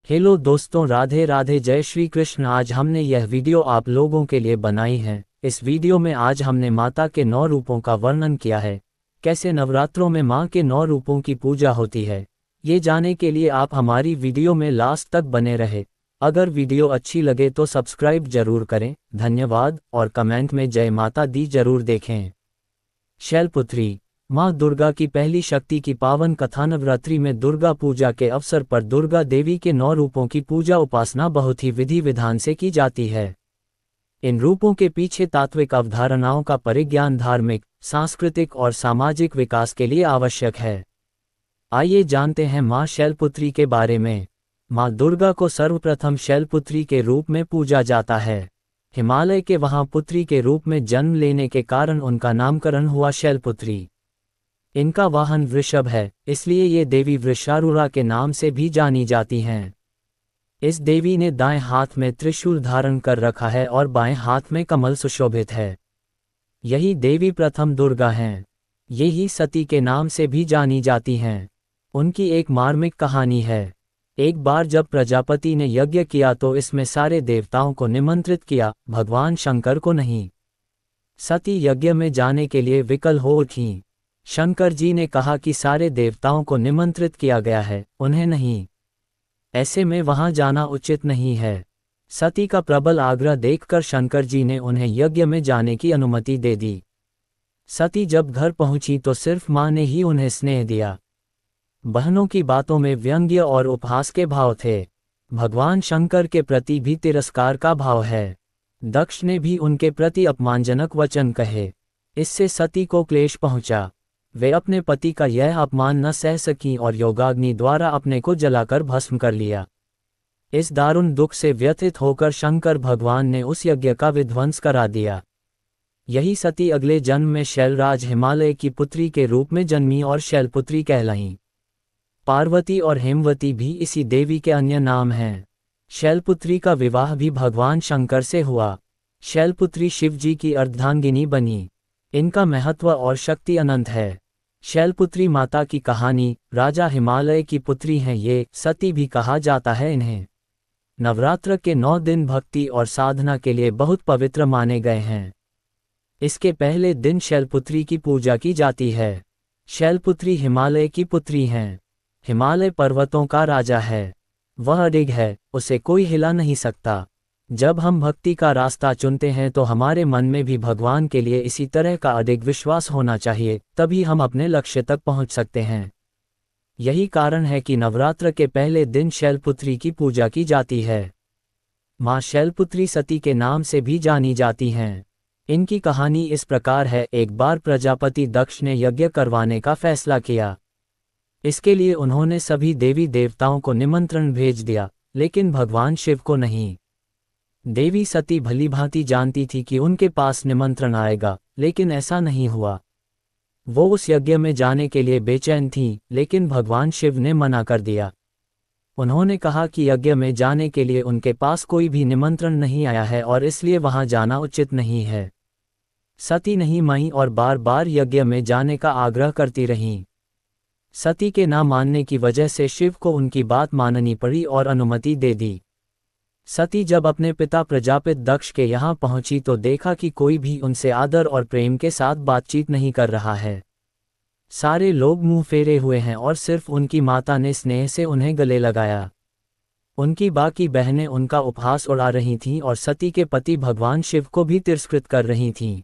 Hello दोस्तों, राधे राधे, जय श्री कृष्ण। आज हमने यह वीडियो आप लोगों के लिए बनाई है। इस वीडियो में आज हमने माता के 9 रूपों का वर्णन किया है। कैसे नवरात्रों में माँ के 9 रूपों की पूजा होती है, ये जानने के लिए आप हमारी वीडियो में लास्ट तक बने रहे। अगर वीडियो अच्छी लगे तो सब्सक्राइब जरूर करें, धन्यवाद। और कमेंट में जय माता दी जरूर देखें। शैलपुत्री माँ दुर्गा की पहली शक्ति की पावन कथा। नवरात्रि में दुर्गा पूजा के अवसर पर दुर्गा देवी के 9 रूपों की पूजा उपासना बहुत ही विधि विधान से की जाती है। इन रूपों के पीछे तात्विक अवधारणाओं का परिज्ञान धार्मिक, सांस्कृतिक और सामाजिक विकास के लिए आवश्यक है। आइए जानते हैं माँ शैलपुत्री के बारे में। माँ दुर्गा को सर्वप्रथम शैलपुत्री के रूप में पूजा जाता है। हिमालय के वहां पुत्री के रूप में जन्म लेने के कारण उनका नामकरण हुआ शैलपुत्री। इनका वाहन वृषभ है, इसलिए ये देवी वृषारूढ़ा के नाम से भी जानी जाती हैं। इस देवी ने दाएं हाथ में त्रिशूल धारण कर रखा है और बाएं हाथ में कमल सुशोभित है। यही देवी प्रथम दुर्गा हैं। ये ही सती के नाम से भी जानी जाती हैं। उनकी एक मार्मिक कहानी है। एक बार जब प्रजापति ने यज्ञ किया तो इसमें सारे देवताओं को निमंत्रित किया, भगवान शंकर को नहीं। सती यज्ञ में जाने के लिए विकल हो उठी। शंकर जी ने कहा कि सारे देवताओं को निमंत्रित किया गया है, उन्हें नहीं। ऐसे में वहां जाना उचित नहीं है। सती का प्रबल आग्रह देखकर शंकर जी ने उन्हें यज्ञ में जाने की अनुमति दे दी। सती जब घर पहुंची तो सिर्फ मां ने ही उन्हें स्नेह दिया। बहनों की बातों में व्यंग्य और उपहास के भाव थे। भगवान शंकर के प्रति भी तिरस्कार का भाव है। दक्ष ने भी उनके प्रति अपमानजनक वचन कहे। इससे सती को क्लेश पहुंचा। वे अपने पति का यह अपमान न सह सकीं और योगाग्नि द्वारा अपने को जलाकर भस्म कर लिया। इस दारुण दुख से व्यथित होकर शंकर भगवान ने उस यज्ञ का विध्वंस करा दिया। यही सती अगले जन्म में शैलराज हिमालय की पुत्री के रूप में जन्मी और शैलपुत्री कहलाईं। पार्वती और हेमवती भी इसी देवी के अन्य नाम हैं। शैलपुत्री का विवाह भी भगवान शंकर से हुआ। शैलपुत्री शिवजी की अर्धांगिनी बनी। इनका महत्व और शक्ति अनंत है। शैलपुत्री माता की कहानी, राजा हिमालय की पुत्री हैं ये, सती भी कहा जाता है इन्हें। नवरात्र के 9 दिन भक्ति और साधना के लिए बहुत पवित्र माने गए हैं। इसके पहले दिन शैलपुत्री की पूजा की जाती है। शैलपुत्री हिमालय की पुत्री हैं। हिमालय पर्वतों का राजा है। वह अडिग है, उसे कोई हिला नहीं सकता। जब हम भक्ति का रास्ता चुनते हैं तो हमारे मन में भी भगवान के लिए इसी तरह का अडिग विश्वास होना चाहिए, तभी हम अपने लक्ष्य तक पहुंच सकते हैं। यही कारण है कि नवरात्र के पहले दिन शैलपुत्री की पूजा की जाती है। माँ शैलपुत्री सती के नाम से भी जानी जाती हैं। इनकी कहानी इस प्रकार है। एक बार प्रजापति दक्ष ने यज्ञ करवाने का फैसला किया। इसके लिए उन्होंने सभी देवी देवताओं को निमंत्रण भेज दिया, लेकिन भगवान शिव को नहीं। देवी सती भलीभांति जानती थी कि उनके पास निमंत्रण आएगा, लेकिन ऐसा नहीं हुआ। वो उस यज्ञ में जाने के लिए बेचैन थीं, लेकिन भगवान शिव ने मना कर दिया। उन्होंने कहा कि यज्ञ में जाने के लिए उनके पास कोई भी निमंत्रण नहीं आया है और इसलिए वहां जाना उचित नहीं है। सती नहीं मानी और बार बार यज्ञ में जाने का आग्रह करती रहीं। सती के ना मानने की वजह से शिव को उनकी बात माननी पड़ी और अनुमति दे दी। सती जब अपने पिता प्रजापित दक्ष के यहाँ पहुंची तो देखा कि कोई भी उनसे आदर और प्रेम के साथ बातचीत नहीं कर रहा है। सारे लोग मुंह फेरे हुए हैं और सिर्फ उनकी माता ने स्नेह से उन्हें गले लगाया। उनकी बाकी बहनें उनका उपहास उड़ा रही थीं और सती के पति भगवान शिव को भी तिरस्कृत कर रही थीं।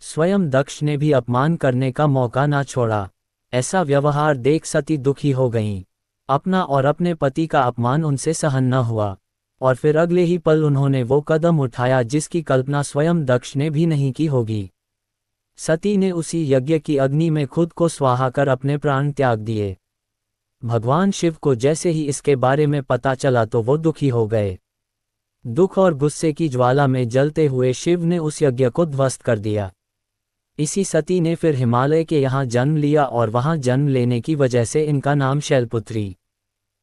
स्वयं दक्ष ने भी अपमान करने का मौका ना छोड़ा। ऐसा व्यवहार देख सती दुखी हो गईं। अपना और अपने पति का अपमान उनसे सहन न हुआ और फिर अगले ही पल उन्होंने वो कदम उठाया जिसकी कल्पना स्वयं दक्ष ने भी नहीं की होगी। सती ने उसी यज्ञ की अग्नि में खुद को स्वाहा कर अपने प्राण त्याग दिए। भगवान शिव को जैसे ही इसके बारे में पता चला तो वो दुखी हो गए। दुख और गुस्से की ज्वाला में जलते हुए शिव ने उस यज्ञ को ध्वस्त कर दिया। इसी सती ने फिर हिमालय के यहाँ जन्म लिया और वहाँ जन्म लेने की वजह से इनका नाम शैलपुत्री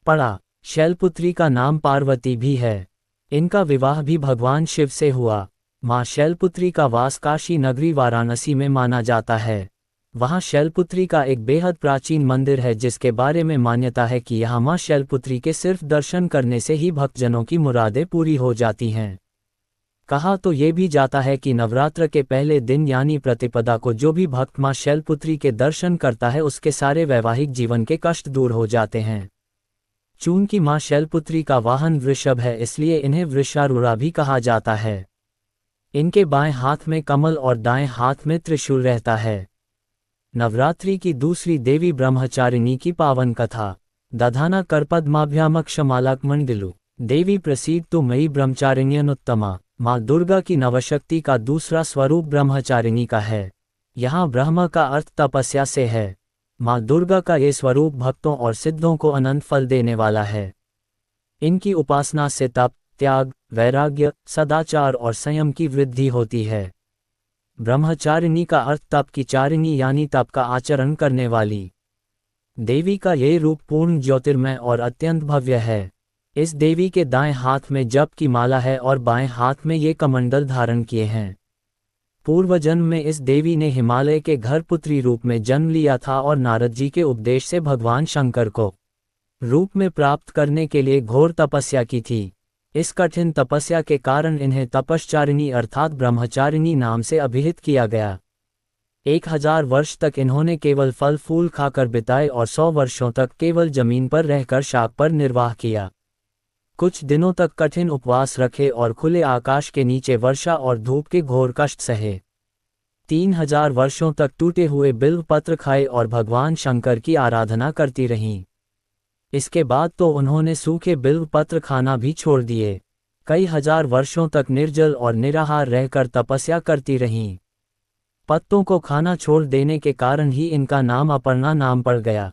पड़ा। शैलपुत्री का नाम पार्वती भी है। इनका विवाह भी भगवान शिव से हुआ। माँ शैलपुत्री का वास काशी नगरी वाराणसी में माना जाता है। वहाँ शैलपुत्री का एक बेहद प्राचीन मंदिर है जिसके बारे में मान्यता है कि यहाँ माँ शैलपुत्री के सिर्फ दर्शन करने से ही भक्तजनों की मुरादें पूरी हो जाती हैं। कहा तो ये भी जाता है कि नवरात्र के पहले दिन यानी प्रतिपदा को जो भी भक्त माँ शैलपुत्री के दर्शन करता है उसके सारे वैवाहिक जीवन के कष्ट दूर हो जाते हैं। चूंकि माँ शैलपुत्री का वाहन वृषभ है इसलिए इन्हें वृषारूढ़ा भी कहा जाता है। इनके बाएं हाथ में कमल और दाएं हाथ में त्रिशूल रहता है। नवरात्रि की दूसरी देवी ब्रह्मचारिणी की पावन कथा। दधाना करपद्माभ्यामक्षमालाकमंडिलु देवी प्रसीद तु मयि ब्रह्मचारिण्यनुत्तमा। माँ दुर्गा की नवशक्ति का दूसरा स्वरूप ब्रह्मचारिणी का है। यहाँ ब्रह्म का अर्थ तपस्या से है। माँ दुर्गा का ये स्वरूप भक्तों और सिद्धों को अनंत फल देने वाला है। इनकी उपासना से तप, त्याग, वैराग्य, सदाचार और संयम की वृद्धि होती है। ब्रह्मचारिणी का अर्थ तप की चारिणी यानी तप का आचरण करने वाली। देवी का ये रूप पूर्ण ज्योतिर्मय और अत्यंत भव्य है। इस देवी के दाएं हाथ में जप की माला है और बाएं हाथ में ये कमंडल धारण किए हैं। पूर्व जन्म में इस देवी ने हिमालय के घर पुत्री रूप में जन्म लिया था और नारद जी के उपदेश से भगवान शंकर को रूप में प्राप्त करने के लिए घोर तपस्या की थी। इस कठिन तपस्या के कारण इन्हें तपश्चारिणी अर्थात ब्रह्मचारिणी नाम से अभिहित किया गया। 1000 वर्ष तक इन्होंने केवल फल फूल खाकर बिताए और 100 वर्षों तक केवल जमीन पर रहकर शाक पर निर्वाह किया। कुछ दिनों तक कठिन उपवास रखे और खुले आकाश के नीचे वर्षा और धूप के घोर कष्ट सहे। 3000 वर्षों तक टूटे हुए बिल्व पत्र खाए और भगवान शंकर की आराधना करती रहीं। इसके बाद तो उन्होंने सूखे बिल्व पत्र खाना भी छोड़ दिए। कई हजार वर्षों तक निर्जल और निराहार रहकर तपस्या करती रहीं। पत्तों को खाना छोड़ देने के कारण ही इनका नाम अपर्णा नाम पड़ गया।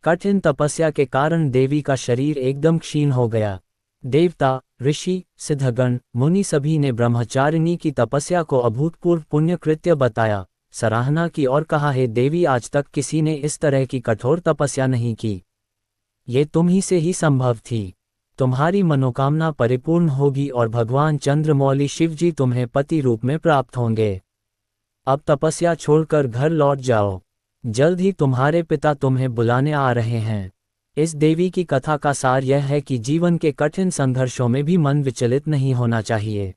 कठिन तपस्या के कारण देवी का शरीर एकदम क्षीण हो गया। देवता, ऋषि, सिद्धगण, मुनि सभी ने ब्रह्मचारिणी की तपस्या को अभूतपूर्व पुण्य कृत्य बताया, सराहना की और कहा, हे देवी, आज तक किसी ने इस तरह की कठोर तपस्या नहीं की। ये तुम ही से ही संभव थी। तुम्हारी मनोकामना परिपूर्ण होगी और भगवान चंद्रमौली शिवजी तुम्हें पति रूप में प्राप्त होंगे। अब तपस्या छोड़कर घर लौट जाओ, जल्द ही तुम्हारे पिता तुम्हें बुलाने आ रहे हैं। इस देवी की कथा का सार यह है कि जीवन के कठिन संघर्षों में भी मन विचलित नहीं होना चाहिए।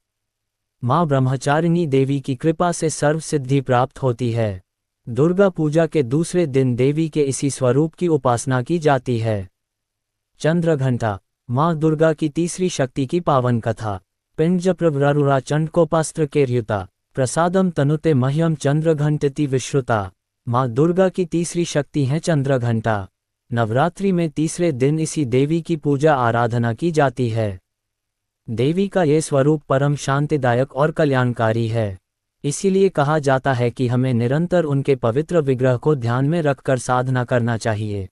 माँ ब्रह्मचारिणी देवी की कृपा से सर्व सिद्धि प्राप्त होती है। दुर्गा पूजा के दूसरे दिन देवी के इसी स्वरूप की उपासना की जाती है। चंद्रघंटा, माँ दुर्गा की तीसरी शक्ति की पावन कथा। पिंड प्रवरारुरा चंडकोपास्त्र के र्युता प्रसादम तनुते मह्यम चंद्रघंटति विश्रुता। माँ दुर्गा की तीसरी शक्ति है चंद्रघंटा। नवरात्रि में तीसरे दिन इसी देवी की पूजा आराधना की जाती है। देवी का ये स्वरूप परम शांतिदायक और कल्याणकारी है। इसीलिए कहा जाता है कि हमें निरंतर उनके पवित्र विग्रह को ध्यान में रखकर साधना करना चाहिए।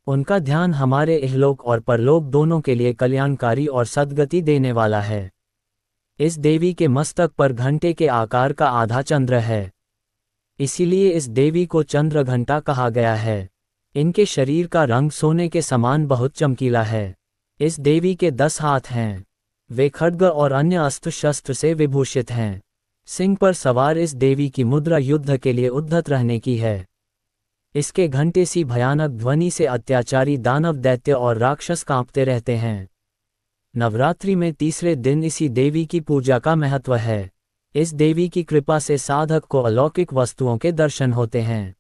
उनका ध्यान हमारे इहलोक और परलोक दोनों के लिए कल्याणकारी और सद्गति देने वाला है। इस देवी के मस्तक पर घंटे के आकार का आधा चंद्र है, इसीलिए इस देवी को चंद्रघंटा कहा गया है। इनके शरीर का रंग सोने के समान बहुत चमकीला है। इस देवी के 10 हाथ हैं। वे खड्ग और अन्य अस्त्र शस्त्र से विभूषित हैं। सिंह पर सवार इस देवी की मुद्रा युद्ध के लिए उद्धत रहने की है। इसके घंटे सी भयानक ध्वनि से अत्याचारी दानव, दैत्य और राक्षस कांपते रहते हैं। नवरात्रि में तीसरे दिन इसी देवी की पूजा का महत्व है। इस देवी की कृपा से साधक को अलौकिक वस्तुओं के दर्शन होते हैं,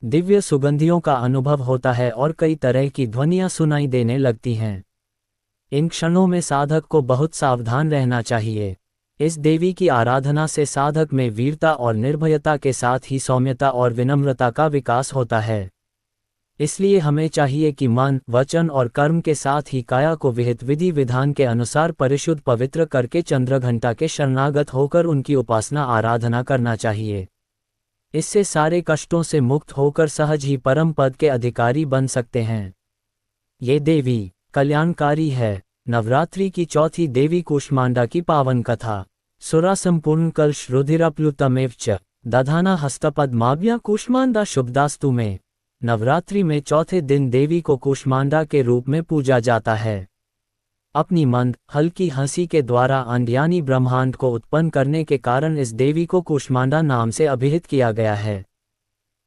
दिव्य सुगंधियों का अनुभव होता है और कई तरह की ध्वनियां सुनाई देने लगती हैं। इन क्षणों में साधक को बहुत सावधान रहना चाहिए। इस देवी की आराधना से साधक में वीरता और निर्भयता के साथ ही सौम्यता और विनम्रता का विकास होता है। इसलिए हमें चाहिए कि मन, वचन और कर्म के साथ ही काया को विहित विधि विधान के अनुसार परिशुद्ध पवित्र करके चंद्रघंटा के शरणागत होकर उनकी उपासना आराधना करना चाहिए। इससे सारे कष्टों से मुक्त होकर सहज ही परम पद के अधिकारी बन सकते हैं। ये देवी कल्याणकारी है। नवरात्रि की चौथी देवी कूष्मांडा की पावन कथा। सुरा संपूर्ण कलश रुधिराप्लुतमेव च दधाना हस्तपद्माभ्या कूष्मांडा शुभदास्तु में। नवरात्रि में चौथे दिन देवी को कूष्मांडा के रूप में पूजा जाता है। अपनी मंद हल्की हंसी के द्वारा अंड यानी ब्रह्मांड को उत्पन्न करने के कारण इस देवी को कूष्मांडा नाम से अभिहित किया गया है।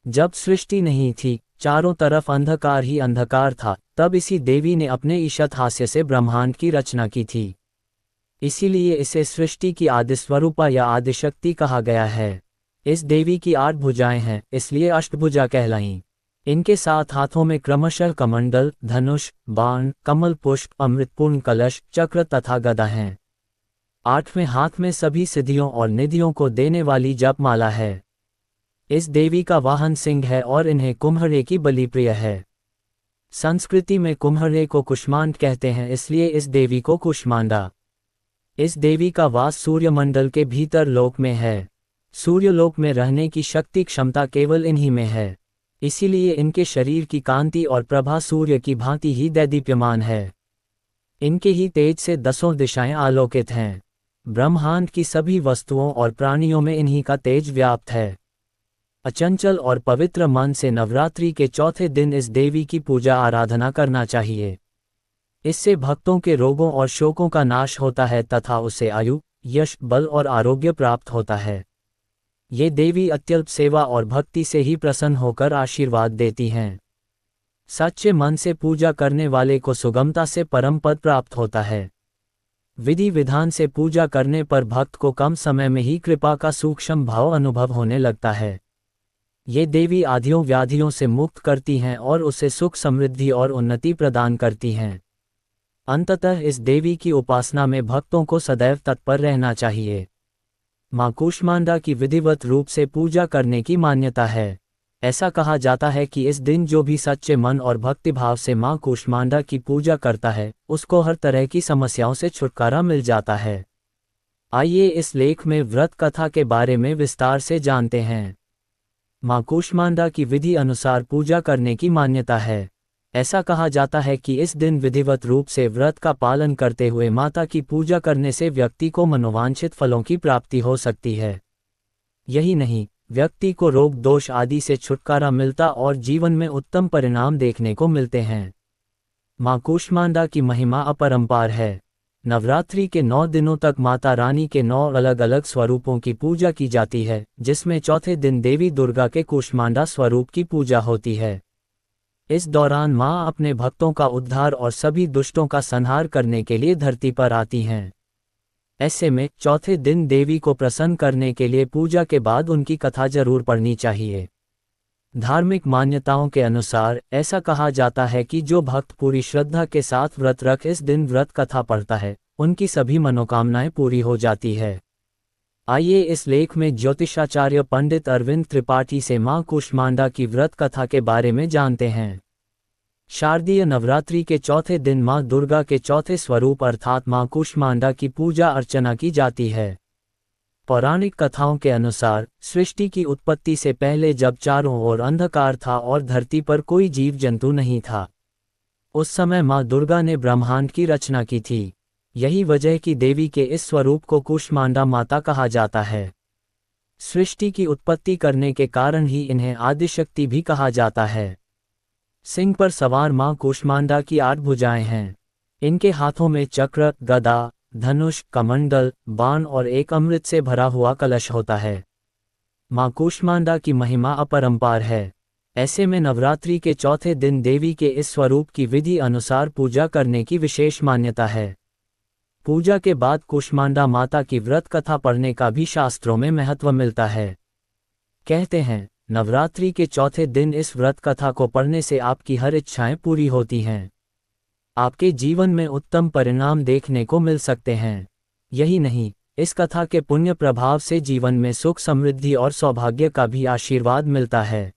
जब सृष्टि नहीं थी, चारों तरफ अंधकार ही अंधकार था, तब इसी देवी ने अपने ईशत हास्य से ब्रह्मांड की रचना की थी। इसीलिए इसे सृष्टि की आदिस्वरूपा या आदिशक्ति कहा गया है। इस देवी की 8 भुजाएं हैं, इसलिए अष्टभुजा कहलाईं। इनके 7 हाथों में क्रमशः कमंडल, धनुष, बाण, कमल पुष्प, अमृतपूर्ण कलश, चक्र तथा गदा हैं। 8वें हाथ में सभी सिद्धियों और निधियों को देने वाली जपमाला है। इस देवी का वाहन सिंह है और इन्हें कुम्हरे की बलि प्रिय है। संस्कृति में कुम्हरे को कुष्मांड कहते हैं, इसलिए इस देवी को कुष्मांडा। इस देवी का वास सूर्यमंडल के भीतर लोक में है। सूर्यलोक में रहने की शक्ति क्षमता केवल इन्हीं में है। इसीलिए इनके शरीर की कांति और प्रभा सूर्य की भांति ही दैदीप्यमान है। इनके ही तेज से 10 दिशाएं आलोकित हैं। ब्रह्मांड की सभी वस्तुओं और प्राणियों में इन्हीं का तेज व्याप्त है। अचंचल और पवित्र मन से नवरात्रि के चौथे दिन इस देवी की पूजा आराधना करना चाहिए। इससे भक्तों के रोगों और शोकों का नाश होता है तथा उसे आयु, यश, बल और आरोग्य प्राप्त होता है। ये देवी अत्यल्प सेवा और भक्ति से ही प्रसन्न होकर आशीर्वाद देती हैं। सच्चे मन से पूजा करने वाले को सुगमता से परम पद प्राप्त होता है। विधि विधान से पूजा करने पर भक्त को कम समय में ही कृपा का सूक्ष्म भाव अनुभव होने लगता है। ये देवी आधियों व्याधियों से मुक्त करती हैं और उसे सुख, समृद्धि और उन्नति प्रदान करती हैं। अंततः इस देवी की उपासना में भक्तों को सदैव तत्पर रहना चाहिए। मां कूष्मांडा की विधिवत रूप से पूजा करने की मान्यता है। ऐसा कहा जाता है कि इस दिन जो भी सच्चे मन और भक्तिभाव से मां कूष्मांडा की पूजा करता है, उसको हर तरह की समस्याओं से छुटकारा मिल जाता है। आइए इस लेख में व्रत कथा के बारे में विस्तार से जानते हैं। मां कूष्मांडा की विधि अनुसार पूजा करने की मान्यता है। ऐसा कहा जाता है कि इस दिन विधिवत रूप से व्रत का पालन करते हुए माता की पूजा करने से व्यक्ति को मनोवांछित फलों की प्राप्ति हो सकती है। यही नहीं, व्यक्ति को रोग दोष आदि से छुटकारा मिलता और जीवन में उत्तम परिणाम देखने को मिलते हैं। मां कूष्मांडा की महिमा अपरंपार है। नवरात्रि के 9 दिनों तक माता रानी के 9 अलग अलग स्वरूपों की पूजा की जाती है, जिसमें चौथे दिन देवी दुर्गा के कूष्मांडा स्वरूप की पूजा होती है। इस दौरान मां अपने भक्तों का उद्धार और सभी दुष्टों का संहार करने के लिए धरती पर आती हैं। ऐसे में चौथे दिन देवी को प्रसन्न करने के लिए पूजा के बाद उनकी कथा जरूर पढ़नी चाहिए। धार्मिक मान्यताओं के अनुसार ऐसा कहा जाता है कि जो भक्त पूरी श्रद्धा के साथ व्रत रख इस दिन व्रत कथा पढ़ता है, उनकी सभी मनोकामनाएं पूरी हो जाती है। आइए इस लेख में ज्योतिषाचार्य पंडित अरविंद त्रिपाठी से मां कूष्मांडा की व्रत कथा के बारे में जानते हैं। शारदीय नवरात्रि के चौथे दिन मां दुर्गा के चौथे स्वरूप अर्थात मां कूष्मांडा की पूजा अर्चना की जाती है। पौराणिक कथाओं के अनुसार सृष्टि की उत्पत्ति से पहले जब चारों ओर अंधकार था और धरती पर कोई जीव जंतु नहीं था, उस समय मां दुर्गा ने ब्रह्मांड की रचना की थी। यही वजह कि देवी के इस स्वरूप को कूष्मांडा माता कहा जाता है। सृष्टि की उत्पत्ति करने के कारण ही इन्हें आदिशक्ति भी कहा जाता है। सिंह पर सवार मां कूष्मांडा की 8 भुजाएं हैं। इनके हाथों में चक्र, गदा, धनुष, कमंडल, बाण और एक अमृत से भरा हुआ कलश होता है। मां कूष्मांडा की महिमा अपरंपार है। ऐसे में नवरात्रि के चौथे दिन देवी के इस स्वरूप की विधि अनुसार पूजा करने की विशेष मान्यता है। पूजा के बाद कूष्मांडा माता की व्रत कथा पढ़ने का भी शास्त्रों में महत्व मिलता है। कहते हैं, नवरात्रि के चौथे दिन इस व्रत कथा को पढ़ने से आपकी हर इच्छाएं पूरी होती हैं। आपके जीवन में उत्तम परिणाम देखने को मिल सकते हैं। यही नहीं, इस कथा के पुण्य प्रभाव से जीवन में सुख, समृद्धि और सौभाग्य का भी आशीर्वाद मिलता है।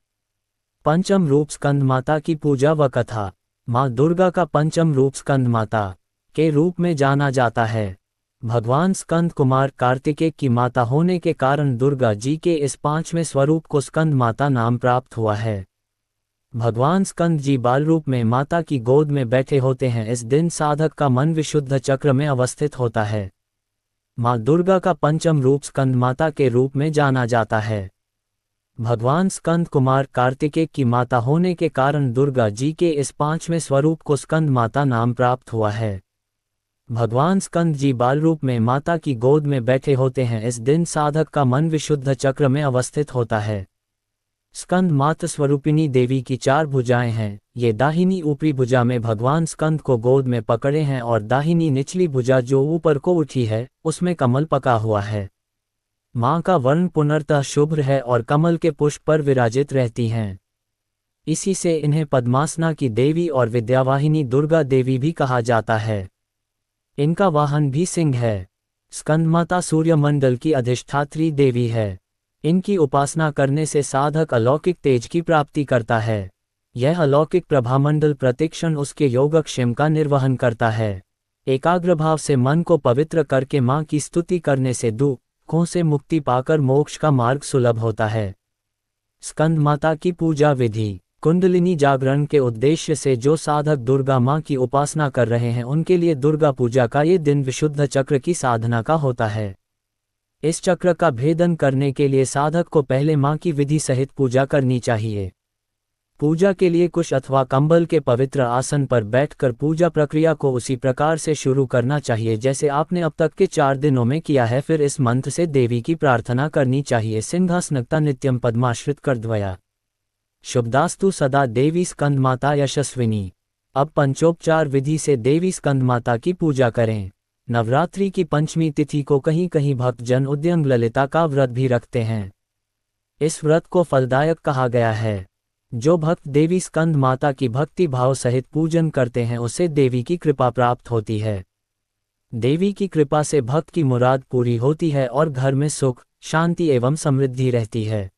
पंचम रूप स्कंद माता की पूजा व कथा। मां दुर्गा का पंचम रूप स्कंद माता के रूप में जाना जाता है। भगवान स्कंद कुमार कार्तिकेय की माता होने के कारण दुर्गा जी के इस 5वें स्वरूप को स्कंद माता नाम प्राप्त हुआ है। भगवान स्कंद जी बाल रूप में माता की गोद में बैठे होते हैं। इस दिन साधक का मन विशुद्ध चक्र में अवस्थित होता है। मां दुर्गा का पंचम रूप स्कंद माता के रूप में जाना जाता है। भगवान स्कंद कुमार कार्तिकेय की माता होने के कारण दुर्गा जी के इस 5वें स्वरूप को स्कंद माता नाम प्राप्त हुआ है। भगवान स्कंद जी बाल रूप में माता की गोद में बैठे होते हैं। इस दिन साधक का मन विशुद्ध चक्र में अवस्थित होता है। स्कंद माता स्वरूपिणी देवी की 4 भुजाएं हैं। ये दाहिनी ऊपरी भुजा में भगवान स्कंद को गोद में पकड़े हैं और दाहिनी निचली भुजा जो ऊपर को उठी है उसमें कमल पका हुआ है। मां का वर्ण पुनर्तः शुभ्र है और कमल के पुष्प पर विराजित रहती हैं। इसी से इन्हें पद्मासना की देवी और विद्यावाहिनी दुर्गा देवी भी कहा जाता है। इनका वाहन भी सिंह है। स्कंदमाता सूर्यमंडल की अधिष्ठात्री देवी है। इनकी उपासना करने से साधक अलौकिक तेज की प्राप्ति करता है। यह अलौकिक प्रभामंडल प्रतिक्षण उसके योगक्षेम का निर्वहन करता है। एकाग्र भाव से मन को पवित्र करके मां की स्तुति करने से दुखों से मुक्ति पाकर मोक्ष का मार्ग सुलभ होता है। स्कंद माता की पूजा विधि। कुंडलिनी जागरण के उद्देश्य से जो साधक दुर्गा मां की उपासना कर रहे हैं उनके लिए दुर्गा पूजा का ये दिन विशुद्ध चक्र की साधना का होता है। इस चक्र का भेदन करने के लिए साधक को पहले मां की विधि सहित पूजा करनी चाहिए। पूजा के लिए कुश अथवा कंबल के पवित्र आसन पर बैठकर पूजा प्रक्रिया को उसी प्रकार से शुरू करना चाहिए जैसे आपने अब तक के 4 दिनों में किया है। फिर इस मंत्र से देवी की प्रार्थना करनी चाहिए। सिंहासनक्ता नित्यम पद्माश्रित कर द्वया शुभदास्तु सदा देवी स्कंदमाता यशस्विनी। अब पंचोपचार विधि से देवी स्कंदमाता की पूजा करें। नवरात्रि की पंचमी तिथि को कहीं कहीं भक्तजन उद्यंग ललिता का व्रत भी रखते हैं। इस व्रत को फलदायक कहा गया है। जो भक्त देवी स्कंद माता की भक्ति भाव सहित पूजन करते हैं उसे देवी की कृपा प्राप्त होती है। देवी की कृपा से भक्त की मुराद पूरी होती है और घर में सुख, शांति एवं समृद्धि रहती है।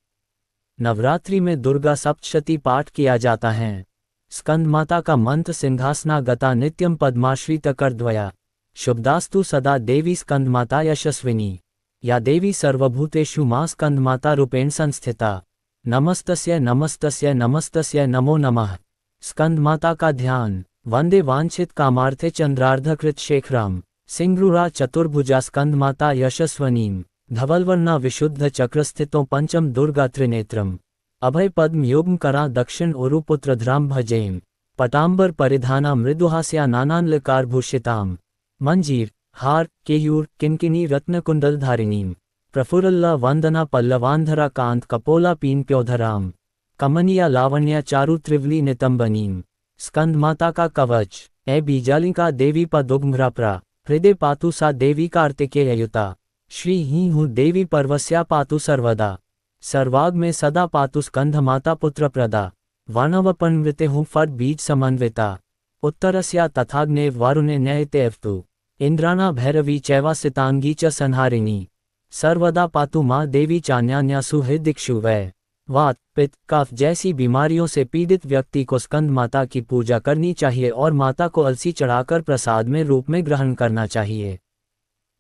नवरात्रि में दुर्गा सप्तशती पाठ किया जाता है। स्कंद माता का मंत्र सिंहासना गता नित्यम पद्माश्रित कर द्वया शुभदास्तु सदा देवी स्कंदमाता यशस्विनी। या देवी सर्वभूतेषु मां स्कंदमाता रूपेण संस्थिता। नमस्तस्य नमस्तस्य नमस्तस्य नमो नमः। स्कंदमाता का ध्यान। वंदे वांछित कामार्थे चंद्रार्धकृत शेखराम सिंगरूरा चतुर्भुजा स्कंदमाता यशस्वनीम। धवलवर्णा विशुद्ध चक्रस्थितों पंचम दुर्गा त्रिनेत्रम। अभय पद्म युग्म करा दक्षिण उरुपुत्रध्राम भजेम। पटांबर परिधाना मृदुहास्या नानान्लकारभूषिताम। मंजीर, हार, केयूर, किंकिनी रत्नकुंडलधारिणीम। प्रफुल्ल वंदना पल्लवांधरा कांत कपोला पीन प्योधराम। कमनिया लावण्या चारु त्रिवली नितंबनीम। स्कंद माता का कवच। ए बीजालिका देवी पदुग्म्राप्रा। हृदय पातु सा देवी कार्तिकेययुता। श्री ही हूँ देवी पर्वस्या पातु सर्वदा। सर्वाग में सदा पातु स्कंध माता पुत्र प्रदा। वानवपन्वृते हूँ फट बीज समन्विता। उत्तरस्या तथाग्ने वारुणे न्ययतेवतु। इंद्राणा भैरवी चैवासितांगी च संहारिणी। सर्वदा पातु माँ देवी चान्यान्यासु हृदिक्षु वै। वात, पित्त, कफ जैसी बीमारियों से पीड़ित व्यक्ति को स्कंद माता की पूजा करनी चाहिए और माता को अलसी चढ़ाकर प्रसाद में रूप में ग्रहण करना चाहिए।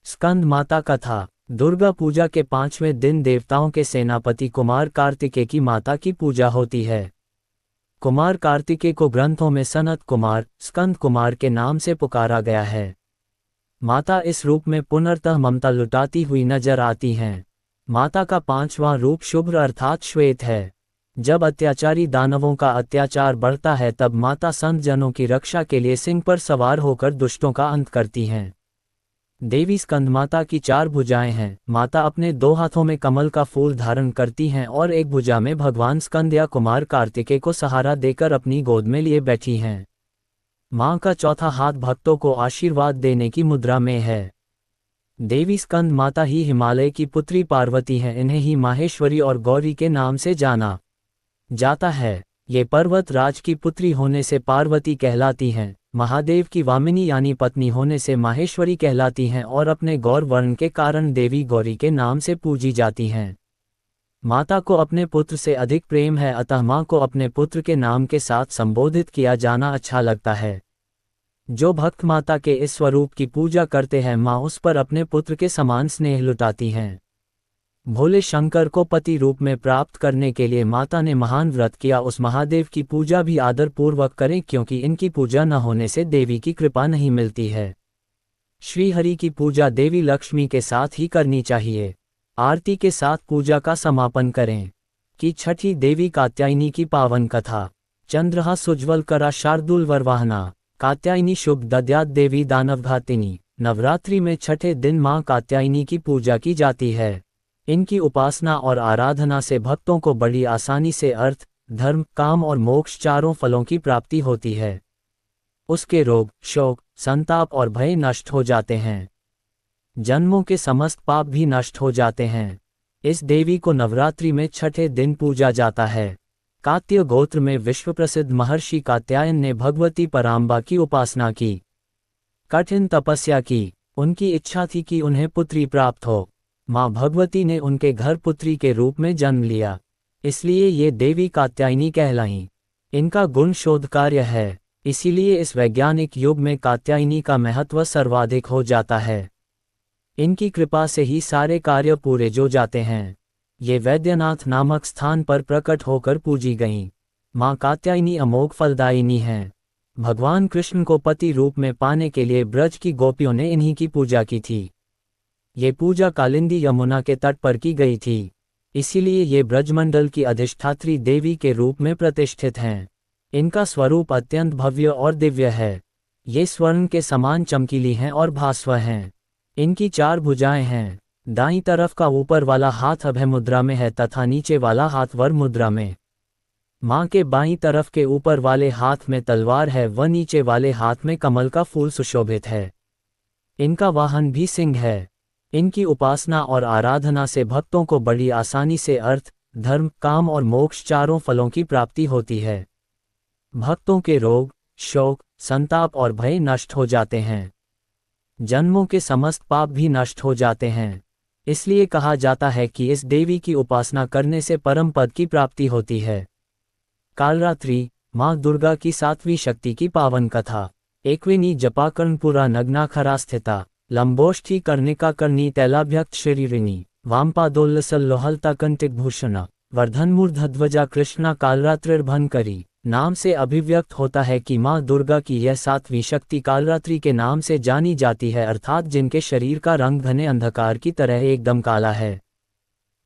स्कंद माता कथा। दुर्गा पूजा के 5वें दिन देवताओं के सेनापति कुमार कार्तिकेय की माता की पूजा होती है। कुमार कार्तिकेय को ग्रंथों में सनत कुमार, स्कंद कुमार के नाम से पुकारा गया है। माता इस रूप में पुनर्तः ममता लुटाती हुई नजर आती हैं। माता का 5वां रूप शुभ्र अर्थात श्वेत है। जब अत्याचारी दानवों का अत्याचार बढ़ता है तब माता संत जनों की रक्षा के लिए सिंह पर सवार होकर दुष्टों का अंत करती हैं। देवी स्कंदमाता की 4 भुजाएं हैं। माता अपने 2 हाथों में कमल का फूल धारण करती हैं और एक भुजा में भगवान स्कंद या कुमार कार्तिकेय को सहारा देकर अपनी गोद में लिए बैठी हैं। मां का चौथा हाथ भक्तों को आशीर्वाद देने की मुद्रा में है। देवी स्कंद माता ही हिमालय की पुत्री पार्वती हैं। इन्हें ही माहेश्वरी और गौरी के नाम से जाना जाता है। ये पर्वत राज की पुत्री होने से पार्वती कहलाती हैं। महादेव की वामिनी यानी पत्नी होने से माहेश्वरी कहलाती हैं और अपने गौर वर्ण के कारण देवी गौरी के नाम से पूजी जाती हैं। माता को अपने पुत्र से अधिक प्रेम है, अतः मां को अपने पुत्र के नाम के साथ संबोधित किया जाना अच्छा लगता है। जो भक्त माता के इस स्वरूप की पूजा करते हैं मां उस पर अपने पुत्र के समान स्नेह लुटाती हैं। भोले शंकर को पति रूप में प्राप्त करने के लिए माता ने महान व्रत किया। उस महादेव की पूजा भी आदर पूर्वक करें क्योंकि इनकी पूजा न होने से देवी की कृपा नहीं मिलती है। श्री हरि की पूजा देवी लक्ष्मी के साथ ही करनी चाहिए। आरती के साथ पूजा का समापन करें। कि छठी देवी कात्यायनी की पावन कथा। चंद्रहा सुज्वल करा शार्दुल वरवाहना। कात्यायनी शुभ दद्यात देवी दानवघातिनी। नवरात्रि में छठे दिन मां कात्यायनी की पूजा की जाती है। इनकी उपासना और आराधना से भक्तों को बड़ी आसानी से अर्थ, धर्म, काम और मोक्ष चारों फलों की प्राप्ति होती है। उसके रोग, शोक, संताप और भय नष्ट हो जाते हैं। जन्मों के समस्त पाप भी नष्ट हो जाते हैं। इस देवी को नवरात्रि में छठे दिन पूजा जाता है। कात्य गोत्र में विश्व प्रसिद्ध महर्षि कात्यायन ने भगवती पराम्बा की उपासना की, कठिन तपस्या की। उनकी इच्छा थी कि उन्हें पुत्री प्राप्त हो। मां भगवती ने उनके घर पुत्री के रूप में जन्म लिया, इसलिए ये देवी कात्यायनी कहलाईं। इनका गुण शोध कार्य है, इसीलिए इस वैज्ञानिक युग में कात्यायनी का महत्व सर्वाधिक हो जाता है। इनकी कृपा से ही सारे कार्य पूरे जो जाते हैं। ये वैद्यनाथ नामक स्थान पर प्रकट होकर पूजी गईं। मां कात्यायनी अमोघ फलदायिनी हैं। भगवान कृष्ण को पति रूप में पाने के लिए ब्रज की गोपियों ने इन्हीं की पूजा की थी। ये पूजा कालिंदी यमुना के तट पर की गई थी, इसीलिए ये ब्रजमंडल की अधिष्ठात्री देवी के रूप में प्रतिष्ठित हैं। इनका स्वरूप अत्यंत भव्य और दिव्य है। ये स्वर्ण के समान चमकीली हैं और भास्वर हैं। इनकी 4 भुजाएं हैं। दाईं तरफ का ऊपर वाला हाथ अभय मुद्रा में है तथा नीचे वाला हाथ वर मुद्रा में। मां के बाईं तरफ के ऊपर वाले हाथ में तलवार है व नीचे वाले हाथ में कमल का फूल सुशोभित है। इनका वाहन भी सिंह है। इनकी उपासना और आराधना से भक्तों को बड़ी आसानी से अर्थ, धर्म, काम और मोक्ष चारों फलों की प्राप्ति होती है। भक्तों के रोग, शोक, संताप और भय नष्ट हो जाते हैं। जन्मों के समस्त पाप भी नष्ट हो जाते हैं। इसलिए कहा जाता है कि इस देवी की उपासना करने से परम पद की प्राप्ति होती है। कालरात्रि, मां दुर्गा की 7वीं शक्ति की पावन कथा। एकविनी जपाकर्णपुरा नग्नाखरा स्थिता, लंबोष्ठी कर्णिका कर्णी तैलाभ्यक्त शरीरिणी, वामपादोल्लसल्लोहलता कंटिकभूषण, वर्धनमूर्धध्वजा कृष्णा कालरात्रिर्भंकरी। नाम से अभिव्यक्त होता है कि मां दुर्गा की यह 7वीं शक्ति कालरात्रि के नाम से जानी जाती है, अर्थात जिनके शरीर का रंग घने अंधकार की तरह एकदम काला है।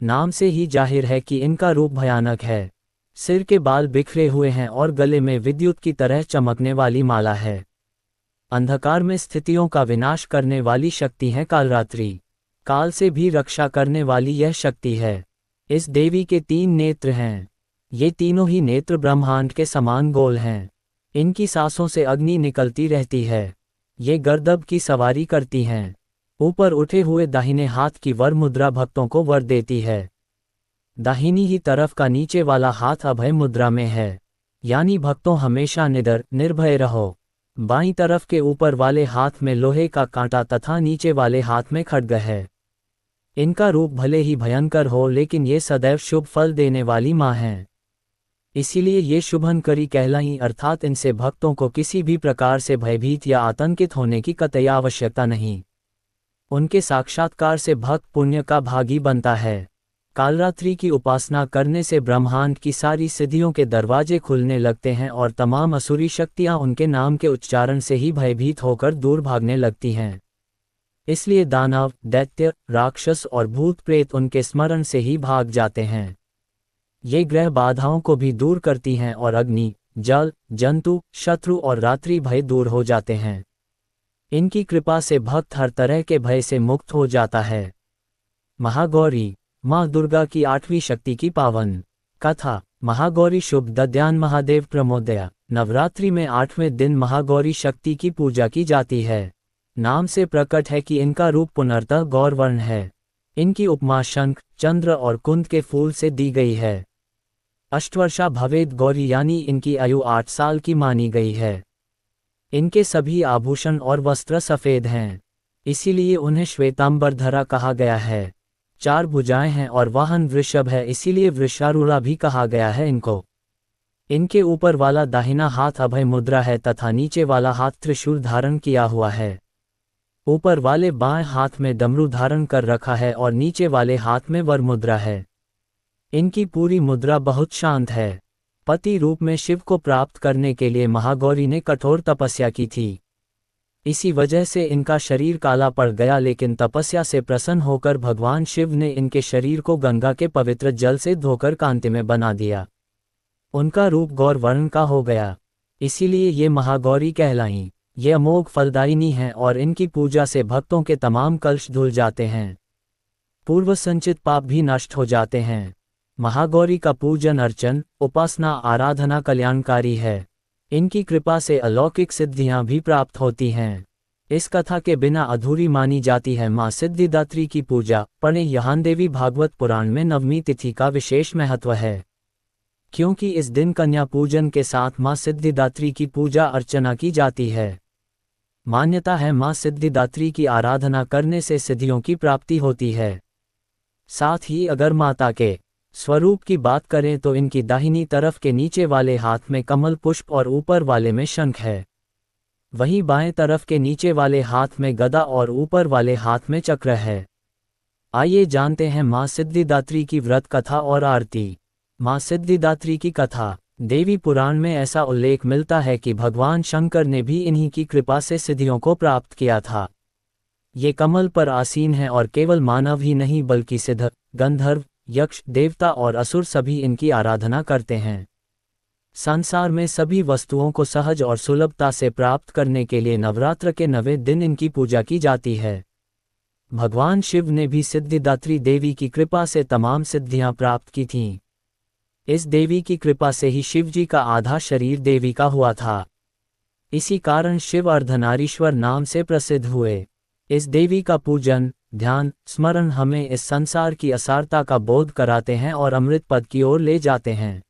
नाम से ही जाहिर है कि इनका रूप भयानक है। सिर के बाल बिखरे हुए हैं और गले में विद्युत की तरह चमकने वाली माला है। अंधकार में स्थितियों का विनाश करने वाली शक्ति है कालरात्रि। काल से भी रक्षा करने वाली यह शक्ति है। इस देवी के 3 नेत्र हैं। ये तीनों ही नेत्र ब्रह्मांड के समान गोल हैं। इनकी सांसों से अग्नि निकलती रहती है। ये गर्दभ की सवारी करती हैं। ऊपर उठे हुए दाहिने हाथ की वर मुद्रा भक्तों को वर देती है। दाहिनी ही तरफ का नीचे वाला हाथ अभय मुद्रा में है, यानी भक्तों हमेशा निडर, निर्भय रहो। बाईं तरफ के ऊपर वाले हाथ में लोहे का कांटा तथा नीचे वाले हाथ में खड्ग है। इनका रूप भले ही भयंकर हो, लेकिन ये सदैव शुभ फल देने वाली मां हैं। इसीलिए ये शुभंकरी कहलाईं, अर्थात इनसे भक्तों को किसी भी प्रकार से भयभीत या आतंकित होने की कतई आवश्यकता नहीं। उनके साक्षात्कार से भक्त पुण्य का भागी बनता है। कालरात्रि की उपासना करने से ब्रह्मांड की सारी सिद्धियों के दरवाजे खुलने लगते हैं और तमाम असुरी शक्तियां उनके नाम के उच्चारण से ही भयभीत होकर दूर भागने लगती हैं। इसलिए दानव, दैत्य, राक्षस और भूत प्रेत उनके स्मरण से ही भाग जाते हैं। ये ग्रह बाधाओं को भी दूर करती हैं और अग्नि, जल, जंतु, शत्रु और रात्रि भय दूर हो जाते हैं। इनकी कृपा से भक्त हर तरह के भय से मुक्त हो जाता है। महागौरी, मां दुर्गा की 8वीं शक्ति की पावन कथा। महागौरी शुभ दद्यान महादेव प्रमोदया। नवरात्रि में 8वें दिन महागौरी शक्ति की पूजा की जाती है। नाम से प्रकट है कि इनका रूप पुनर्तः गौरवर्ण है। इनकी उपमा शंख, चंद्र और कुंद के फूल से दी गई है। अष्टवर्षा भवेद गौरी, यानी इनकी आयु 8 साल की मानी गई है। इनके सभी आभूषण और वस्त्र सफेद हैं, इसीलिए उन्हें श्वेतांबरधरा कहा गया है। 4 भुजाएं हैं और वाहन वृषभ है, इसीलिए वृषारूढ़ा भी कहा गया है इनको। इनके ऊपर वाला दाहिना हाथ अभय मुद्रा है तथा नीचे वाला हाथ त्रिशूल धारण किया हुआ है। ऊपर वाले बाएं हाथ में डमरू धारण कर रखा है और नीचे वाले हाथ में वर मुद्रा है। इनकी पूरी मुद्रा बहुत शांत है। पति रूप में शिव को प्राप्त करने के लिए महागौरी ने कठोर तपस्या की थी। इसी वजह से इनका शरीर काला पड़ गया, लेकिन तपस्या से प्रसन्न होकर भगवान शिव ने इनके शरीर को गंगा के पवित्र जल से धोकर कांतिमय बना दिया। उनका रूप गौर वर्ण का हो गया, इसीलिए ये महागौरी कहलाईं। ये अमोघ फलदायिनी हैं और इनकी पूजा से भक्तों के तमाम कलश धुल जाते हैं। पूर्व संचित पाप भी नष्ट हो जाते हैं। महागौरी का पूजन अर्चन, उपासना, आराधना कल्याणकारी है। इनकी कृपा से अलौकिक सिद्धियां भी प्राप्त होती हैं। इस कथा के बिना अधूरी मानी जाती है माँ सिद्धिदात्री की पूजा। पढ़ें यहाँ देवी भागवत पुराण में नवमी तिथि का विशेष महत्व है, क्योंकि इस दिन कन्या पूजन के साथ माँ सिद्धिदात्री की पूजा अर्चना की जाती है। मान्यता है माँ सिद्धिदात्री की आराधना करने से सिद्धियों की प्राप्ति होती है। साथ ही अगर माता के स्वरूप की बात करें तो इनकी दाहिनी तरफ के नीचे वाले हाथ में कमल पुष्प और ऊपर वाले में शंख है। वहीं बाएं तरफ के नीचे वाले हाथ में गदा और ऊपर वाले हाथ में चक्र है। आइए जानते हैं माँ सिद्धिदात्री की व्रत कथा और आरती। माँ सिद्धिदात्री की कथा। देवी पुराण में ऐसा उल्लेख मिलता है कि भगवान शंकर ने भी इन्हीं की कृपा से सिद्धियों को प्राप्त किया था। ये कमल पर आसीन है और केवल मानव ही नहीं बल्कि सिद्ध, गंधर्व, यक्ष, देवता और असुर सभी इनकी आराधना करते हैं। संसार में सभी वस्तुओं को सहज और सुलभता से प्राप्त करने के लिए नवरात्र के 9वें दिन इनकी पूजा की जाती है। भगवान शिव ने भी सिद्धिदात्री देवी की कृपा से तमाम सिद्धियां प्राप्त की थीं। इस देवी की कृपा से ही शिवजी का आधा शरीर देवी का हुआ था। इसी कारण शिव अर्धनारीश्वर नाम से प्रसिद्ध हुए। इस देवी का पूजन, ध्यान, स्मरण हमें इस संसार की असारता का बोध कराते हैं और अमृत पद की ओर ले जाते हैं।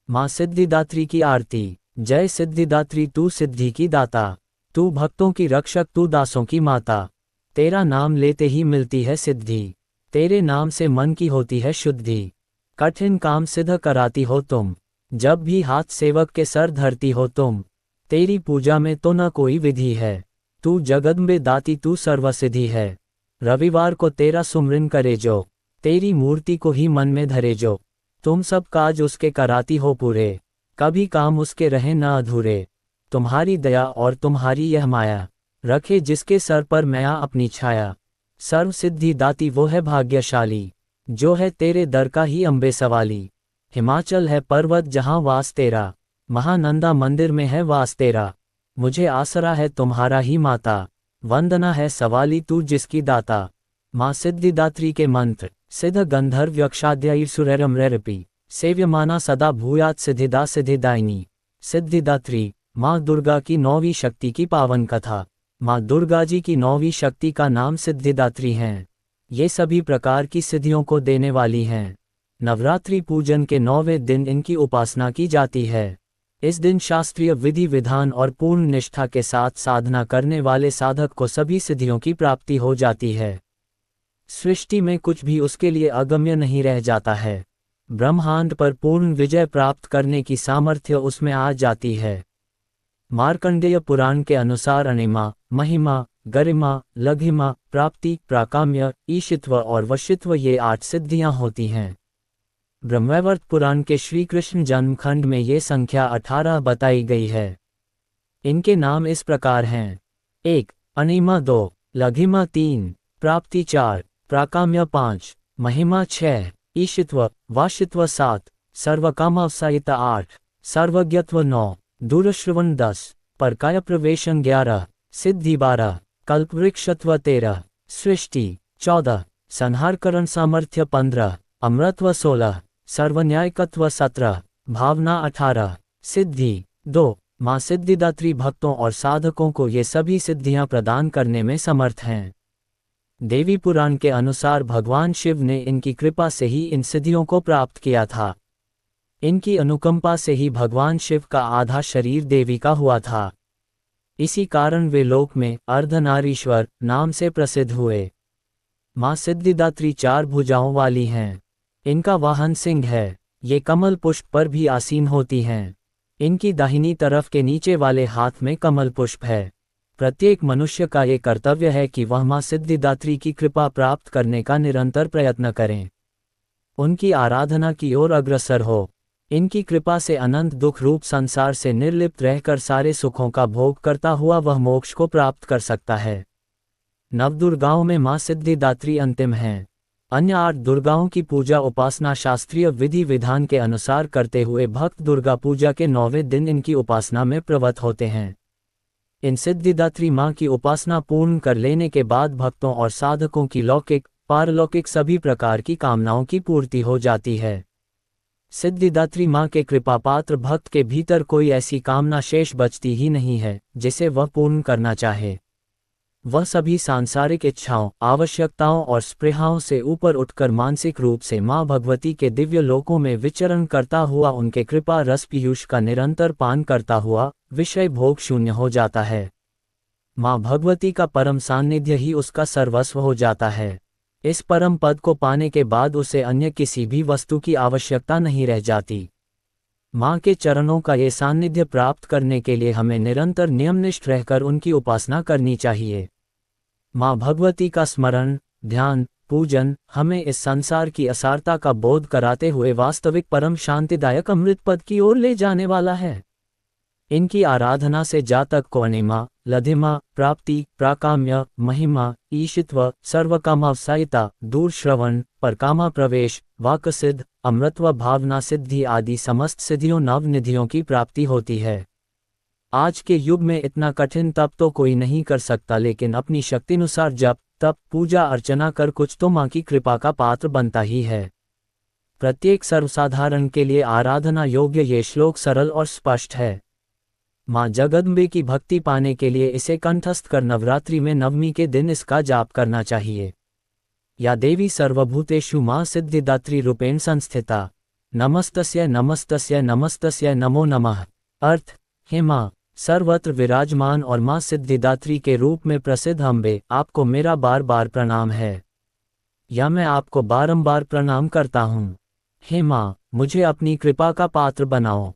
माँ सिद्धिदात्री की आरती। जय सिद्धिदात्री, तू सिद्धि की दाता, तू भक्तों की रक्षक, तू दासों की माता। तेरा नाम लेते ही मिलती है सिद्धि, तेरे नाम से मन की होती है शुद्धि। कठिन काम सिद्ध कराती हो तुम, जब भी हाथ सेवक के सर धरती हो तुम। तेरी पूजा में तो न कोई विधि है, तू जगदम्बे दाती, तू सर्वसिद्धि है। रविवार को तेरा सुमरन करे जो, तेरी मूर्ति को ही मन में धरे जो। तुम सब काज उसके कराती हो पूरे, कभी काम उसके रहे न अधूरे। तुम्हारी दया और तुम्हारी यह माया, रखे जिसके सर पर मैया अपनी छाया। सर्व सिद्धि दाती वो है भाग्यशाली, जो है तेरे दर का ही अम्बे सवाली। हिमाचल है पर्वत जहाँ वास तेरा, महानंदा मंदिर में है वास तेरा। मुझे आसरा है तुम्हारा ही माता, वंदना है सवाली तू जिसकी दाता। माँ सिद्धिदात्री के मंत्र। सिद्ध गंधर्व यक्षाद्यैर्सुरैरमरैरपि, सेव्यमाना सदा भूयात् सिद्धिदा सिद्धिदायिनी। सिद्धिदात्री माँ दुर्गा की 9वीं शक्ति की पावन कथा। माँ दुर्गा जी की 9वीं शक्ति का नाम सिद्धिदात्री हैं। ये सभी प्रकार की सिद्धियों को देने वाली हैं। नवरात्रि पूजन के 9वें दिन इनकी उपासना की जाती है। इस दिन शास्त्रीय विधि विधान और पूर्ण निष्ठा के साथ साधना करने वाले साधक को सभी सिद्धियों की प्राप्ति हो जाती है। सृष्टि में कुछ भी उसके लिए अगम्य नहीं रह जाता है। ब्रह्मांड पर पूर्ण विजय प्राप्त करने की सामर्थ्य उसमें आ जाती है। मार्कंडेय पुराण के अनुसार अणिमा, महिमा, गरिमा, लघिमा, प्राप्ति, प्राकाम्य, ईशित्व और वशित्व ये 8 सिद्धियां होती हैं। ब्रह्मवैवर्त पुराण के श्री कृष्ण जन्मखंड में ये संख्या 18 बताई गई है। इनके नाम इस प्रकार हैं: 1. अणिमा 2, लघिमा 3, प्राप्ति 4, प्राकाम्य 5, महिमा 6, ईशित्व, वाशित्व 7, सर्वकामावसायिता 8, सर्वज्ञत्व 9, दूरश्रवण 10, परकाय प्रवेशन 11, सिद्धि 12, कल्पवृक्षत्व 13, सृष्टि 14, संहारकरण सामर्थ्य 15, अमृतत्व 16, सर्वन्यायकत्व 17, भावना 18, सिद्धि 2। माँ सिद्धिदात्री भक्तों और साधकों को ये सभी सिद्धियां प्रदान करने में समर्थ हैं। देवी पुराण के अनुसार भगवान शिव ने इनकी कृपा से ही इन सिद्धियों को प्राप्त किया था। इनकी अनुकंपा से ही भगवान शिव का आधा शरीर देवी का हुआ था। इसी कारण वे लोक में अर्धनारीश्वर नाम से प्रसिद्ध हुए। माँ सिद्धिदात्री 4 भुजाओं वाली हैं। इनका वाहन सिंह है। ये कमल पुष्प पर भी आसीन होती हैं। इनकी दाहिनी तरफ के नीचे वाले हाथ में कमल पुष्प है। प्रत्येक मनुष्य का ये कर्तव्य है कि वह माँ सिद्धिदात्री की कृपा प्राप्त करने का निरंतर प्रयत्न करें, उनकी आराधना की ओर अग्रसर हो। इनकी कृपा से अनंत दुख रूप संसार से निर्लिप्त रहकर सारे सुखों का भोग करता हुआ वह मोक्ष को प्राप्त कर सकता है। नवदुर्गाओं में माँ सिद्धिदात्री अंतिम हैं। अन्य 8 दुर्गाओं की पूजा उपासना शास्त्रीय विधि विधान के अनुसार करते हुए भक्त दुर्गा पूजा के 9वें दिन इनकी उपासना में प्रवृत्त होते हैं। इन सिद्धिदात्री माँ की उपासना पूर्ण कर लेने के बाद भक्तों और साधकों की लौकिक पारलौकिक सभी प्रकार की कामनाओं की पूर्ति हो जाती है। सिद्धिदात्री माँ के कृपा पात्र भक्त के भीतर कोई ऐसी कामना शेष बचती ही नहीं है जिसे वह पूर्ण करना चाहे। वह सभी सांसारिक इच्छाओं, आवश्यकताओं और स्पृहाओं से ऊपर उठकर मानसिक रूप से माँ भगवती के दिव्य लोकों में विचरण करता हुआ उनके कृपा रस पीयूष का निरंतर पान करता हुआ विषय भोग शून्य हो जाता है। माँ भगवती का परम सान्निध्य ही उसका सर्वस्व हो जाता है। इस परम पद को पाने के बाद उसे अन्य किसी भी वस्तु की आवश्यकता नहीं रह जाती। माँ के चरणों का ये सान्निध्य प्राप्त करने के लिए हमें निरंतर नियमनिष्ठ रहकर उनकी उपासना करनी चाहिए। माँ भगवती का स्मरण, ध्यान, पूजन हमें इस संसार की असारता का बोध कराते हुए वास्तविक परम शांतिदायक अमृत पद की ओर ले जाने वाला है। इनकी आराधना से जातक को अनिमा, लधिमा, प्राप्ति, प्राकाम्य, महिमा, ईशित्व, सर्वकामावसायिता, दूर श्रवण, परकामा प्रवेश, वाक्सिद्ध, अमृतत्व भावना सिद्धि आदि समस्त सिद्धियों नवनिधियों की प्राप्ति होती है। आज के युग में इतना कठिन तप तो कोई नहीं कर सकता, लेकिन अपनी शक्तिनुसार जप, तप, पूजा अर्चना कर कुछ तो माँ की कृपा का पात्र बनता ही है। प्रत्येक सर्वसाधारण के लिए आराधना योग्य ये श्लोक सरल और स्पष्ट है। माँ जगदम्बे की भक्ति पाने के लिए इसे कंठस्थ कर नवरात्रि में नवमी के दिन इसका जाप करना चाहिए। या देवी सर्वभूतेषु माँ सिद्धिदात्री रूपेण संस्थिता, नमस्तस्यै नमस्तस्यै नमस्तस्यै नमो नमः। अर्थ, हे माँ सर्वत्र विराजमान और माँ सिद्धिदात्री के रूप में प्रसिद्ध अम्बे, आपको मेरा बार बार प्रणाम है, या मैं आपको बारंबार प्रणाम करता हूँ। हे माँ, मुझे अपनी कृपा का पात्र बनाओ।